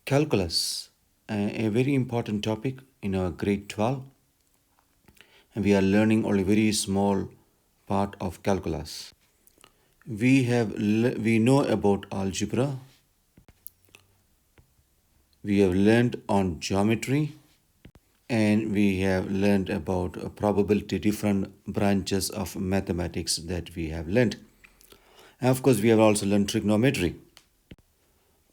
Calculus, a very important topic in our grade 12, and we are learning only a very small part of calculus. We know about algebra, we have learned on geometry, and we have learned about probability, different branches of mathematics that we have learned. And of course, we have also learned trigonometry.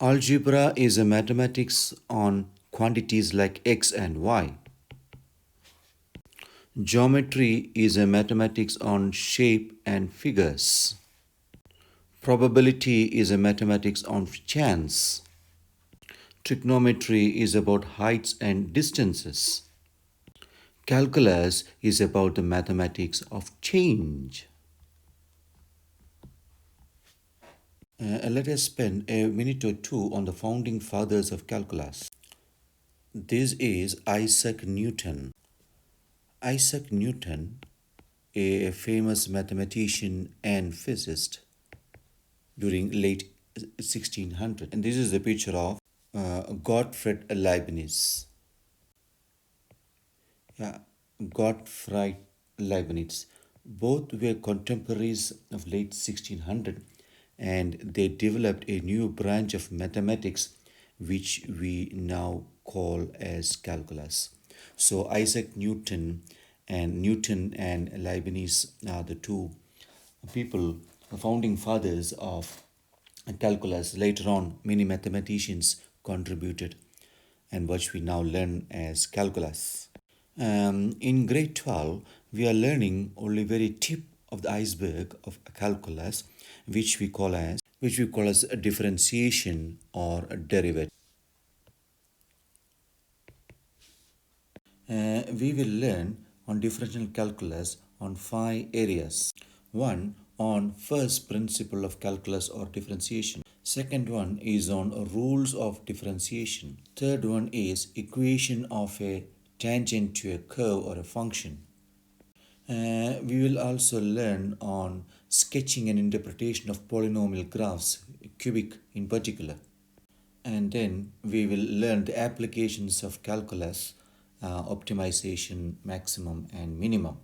Algebra is a mathematics on quantities like x and y. Geometry is a mathematics on shape and figures. Probability is a mathematics on chance. Trigonometry is about heights and distances. Calculus is about the mathematics of change. Let us spend a minute or two on the founding fathers of calculus. This is Isaac Newton. Isaac Newton, a famous mathematician and physicist during late 1600. And this is a picture of Gottfried Leibniz. Gottfried Leibniz. Both were contemporaries of late 1600, and they developed a new branch of mathematics which we now call as calculus. So Isaac Newton and Leibniz are the two people, the founding fathers of calculus. Later on, many mathematicians contributed, and what we now learn as calculus. In grade 12, we are learning only very tip of the iceberg of calculus, which we call as a differentiation or a derivative. We will learn on differential calculus on 5 areas. One, on first principle of calculus or differentiation. Second one is on rules of differentiation. Third one is equation of a tangent to a curve or a function. We will also learn on sketching and interpretation of polynomial graphs, cubic in particular. And then we will learn the applications of calculus, optimization, maximum and minimum.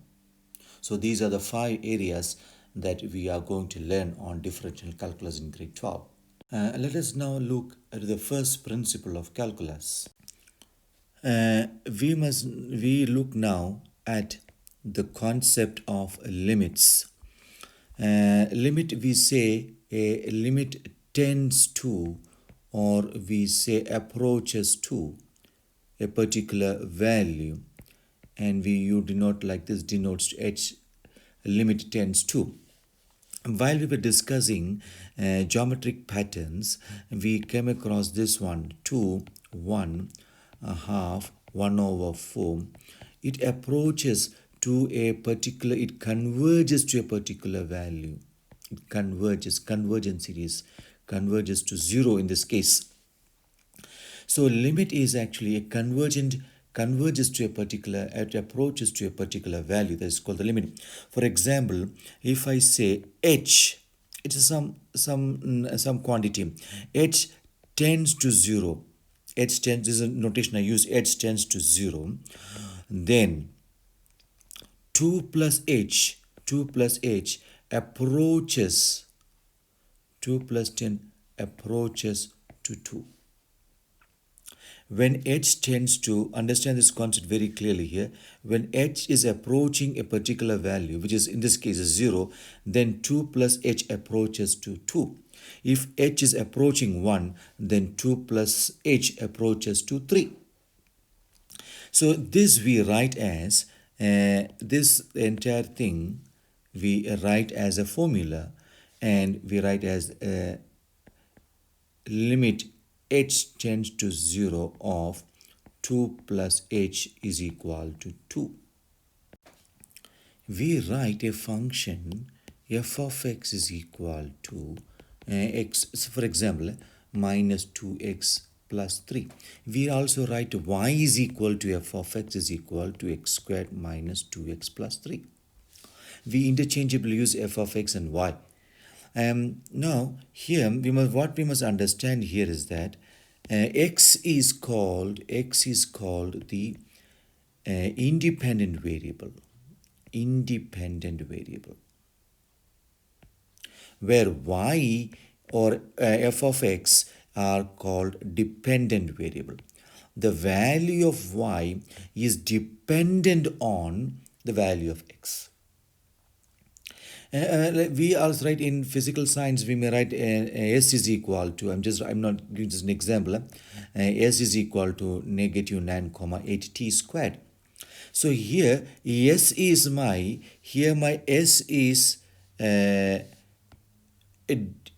So these are the 5 areas that we are going to learn on differential calculus in grade 12. Let us now look at the first principle of calculus. We look now at the concept of limits. Limit, we say a limit tends to, or we say approaches to a particular value, and you denote like this, denotes h, limit tends to. While we were discussing geometric patterns, we came across this one, 2, 1, a half, 1 over 4. It approaches to a particular, it converges to a particular value. It converges, convergence series, converges to 0 in this case. So limit is actually a converges to a particular, it approaches to a particular value, that is called the limit. For example, if I say h, it is some quantity, h tends to 0, h tends, this is a notation I use, h tends to 0, then 2 plus h approaches, 2 plus 10 approaches to 2. When h tends to, understand this concept very clearly here, when h is approaching a particular value, which is in this case is 0, then 2 plus h approaches to 2. If h is approaching 1, then 2 plus h approaches to 3. So this we write as, this entire thing we write as a formula, and we write as limit h tends to 0 of 2 plus h is equal to 2. We write a function f of x is equal to x, for example, minus 2x plus 3. We also write y is equal to f of x is equal to x squared minus 2x plus 3. We interchangeably use f of x and y. Now here what we must understand here is that X is called the independent variable, where y or f of x are called dependent variable. The value of y is dependent on the value of x. We also write in physical science, we may write s is equal to, I'm not giving just an example, s is equal to negative 9 comma 8 t squared. So here s is my s is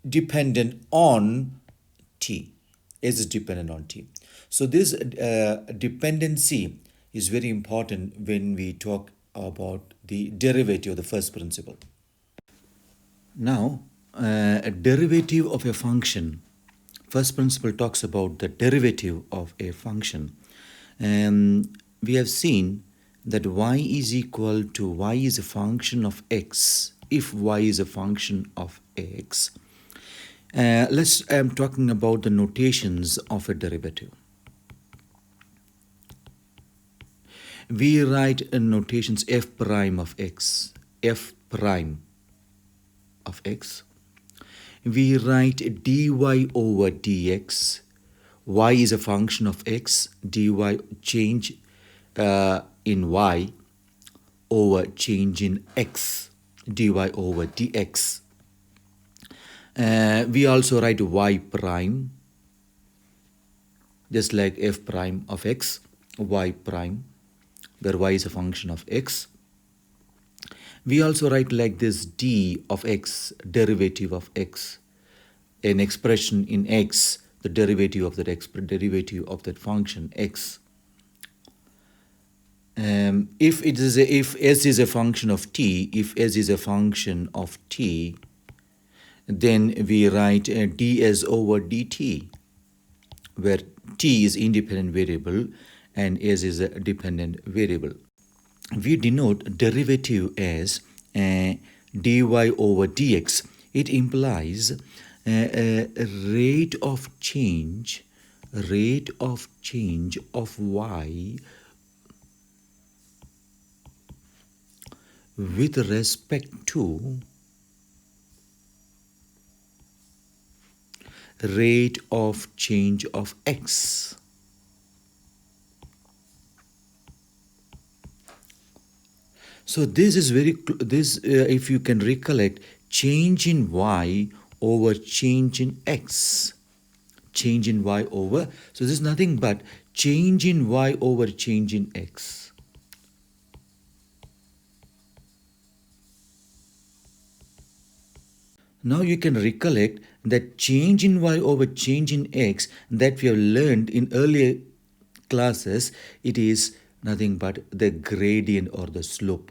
dependent on t. S is dependent on t. So this dependency is very important when we talk about the derivative of the first principle. Now, a derivative of a function. First principle talks about the derivative of a function. We have seen that y is equal to y is a function of x. If y is a function of x, I'm talking about the notations of a derivative. We write notations f prime of x, f prime of x. We write dy over dx. Y is a function of x. Dy change in y over change in x. Dy over dx. We also write y prime, just like f prime of x, y prime, where y is a function of x. We also write like this d of x, derivative of x, an expression in x, the derivative of that function x. If s is a function of t, then we write ds over dt, where t is independent variable and s is a dependent variable. We denote derivative as dy over dx. It implies a rate of change of y with respect to rate of change of x. So this is if you can recollect, change in y over change in x. Change in y over, so this is nothing but change in y over change in x. Now you can recollect that change in y over change in x that we have learned in earlier classes, it is nothing but the gradient or the slope.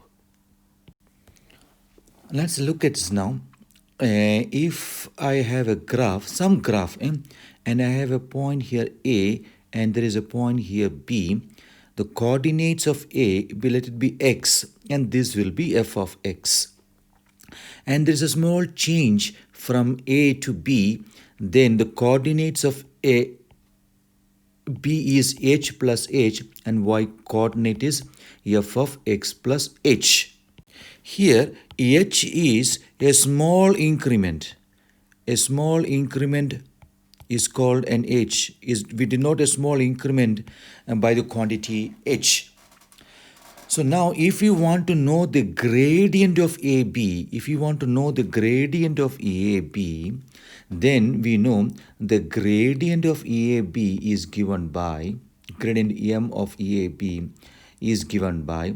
Let's look at this now. If I have a graph, some graph, and I have a point here A and there is a point here B, the coordinates of A, let it be x, and this will be f of x. And there is a small change from A to B, then the coordinates of A, B is h plus h and y coordinate is f of x plus h. Here h is a small increment. A small increment is called an h. We denote a small increment by the quantity h. So now if you want to know the gradient of AB, then we know the gradient of EAB is given by, gradient M of EAB is given by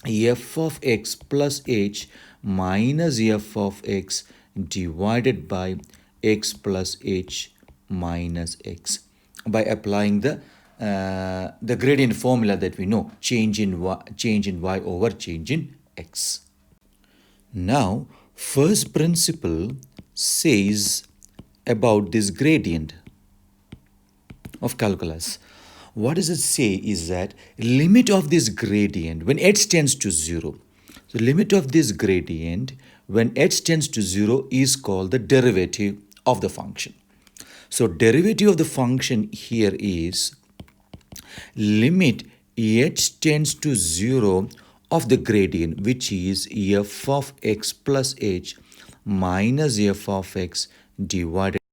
f of x plus h minus f of x divided by x plus h minus x, by applying the gradient formula that we know, change in y over change in x. Now, first principle says about this gradient of calculus. What does it say is that limit of this gradient when h tends to 0. So limit of this gradient when h tends to 0 is called the derivative of the function. So derivative of the function here is limit h tends to 0 of the gradient, which is f of x plus h minus f of x divided.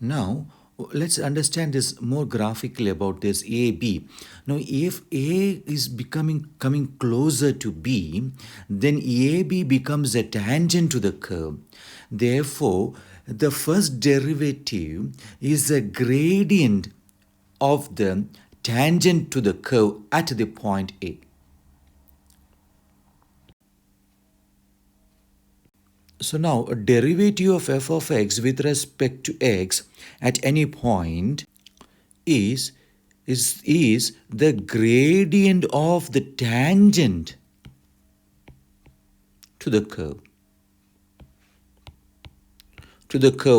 Now, let's understand this more graphically about this A, B. Now, if A is coming closer to B, then AB becomes a tangent to the curve. Therefore, the first derivative is a gradient of the tangent to the curve at the point A. So now a derivative of f of x with respect to x at any point is is the gradient of the tangent to the curve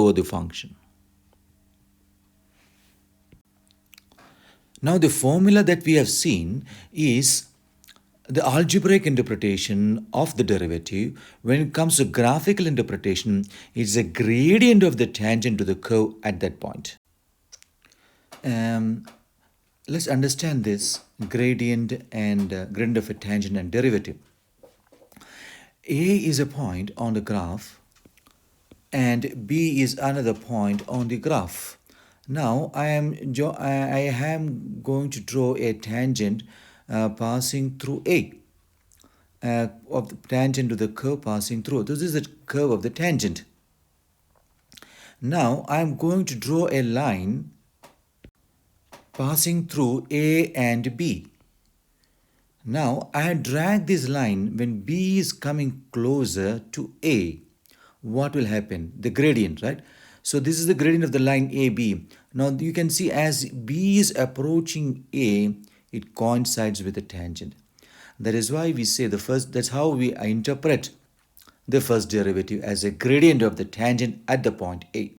of the function. Now the formula that we have seen is the algebraic interpretation of the derivative. When it comes to graphical interpretation, it's a gradient of the tangent to the curve at that point. Um, let's understand this gradient and gradient of a tangent and derivative. A is a point on the graph and B is another point on the graph. Now I am going to draw a tangent passing through A, of the tangent to the curve passing through. This is the curve of the tangent. Now I am going to draw a line passing through A and B. Now I drag this line when B is coming closer to A. What will happen? The gradient, right? So this is the gradient of the line AB. Now you can see as B is approaching A, it coincides with the tangent. That is why we say that's how we interpret the first derivative as a gradient of the tangent at the point A.